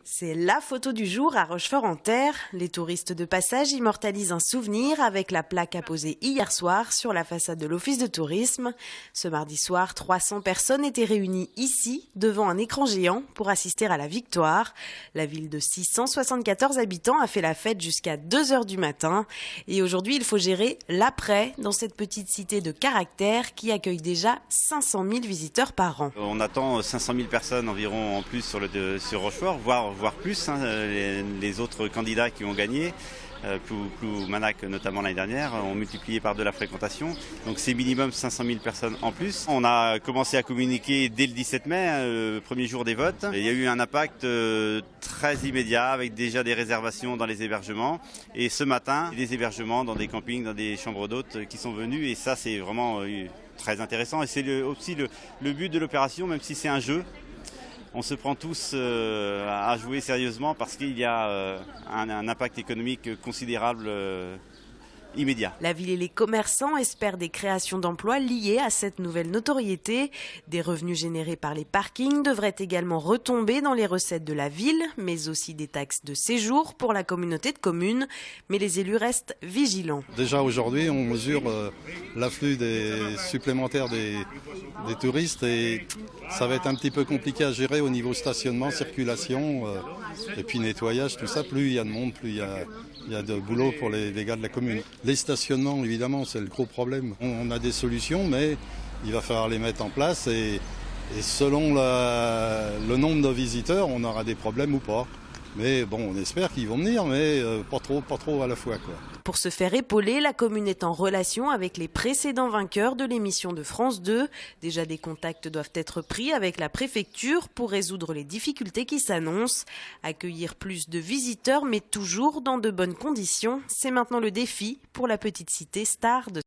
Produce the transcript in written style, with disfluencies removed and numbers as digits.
C'est la photo du jour à Rochefort-en-Terre. Les touristes de passage immortalisent un souvenir avec la plaque apposée hier soir sur la façade de l'office de tourisme. Ce mardi soir, 300 personnes étaient réunies ici, devant un écran géant, pour assister à la victoire. La ville de 674 habitants a fait la fête jusqu'à 2 h du matin. Et aujourd'hui, il faut gérer l'après dans cette petite cité de caractère qui accueille déjà 500 000 visiteurs par an. On attend 500 000 personnes environ en plus sur Rochefort, voire plus, les autres candidats qui ont gagné, Ploumanak notamment l'année dernière, ont multiplié par 2 la fréquentation. Donc c'est minimum 500 000 personnes en plus. On a commencé à communiquer dès le 17 mai, le premier jour des votes. Et il y a eu un impact très immédiat avec déjà des réservations dans les hébergements. Et ce matin, des hébergements dans des campings, dans des chambres d'hôtes qui sont venus. Et ça c'est vraiment très intéressant. Et c'est aussi le but de l'opération, même si c'est un jeu. On se prend tous à jouer sérieusement parce qu'il y a un impact économique considérable immédiat. La ville et les commerçants espèrent des créations d'emplois liées à cette nouvelle notoriété. Des revenus générés par les parkings devraient également retomber dans les recettes de la ville, mais aussi des taxes de séjour pour la communauté de communes. Mais les élus restent vigilants. Déjà aujourd'hui, on mesure l'afflux supplémentaire des touristes et ça va être un petit peu compliqué à gérer au niveau stationnement, circulation et puis nettoyage, tout ça. Plus il y a de monde, plus il y a de boulot pour les gars de la commune. Les stationnements, évidemment, c'est le gros problème. On a des solutions, mais il va falloir les mettre en place et selon le nombre de visiteurs, on aura des problèmes ou pas. Mais bon, on espère qu'ils vont venir, mais pas trop à la fois, quoi. Pour se faire épauler, la commune est en relation avec les précédents vainqueurs de l'émission de France 2. Déjà, des contacts doivent être pris avec la préfecture pour résoudre les difficultés qui s'annoncent. Accueillir plus de visiteurs, mais toujours dans de bonnes conditions, c'est maintenant le défi pour la petite cité star de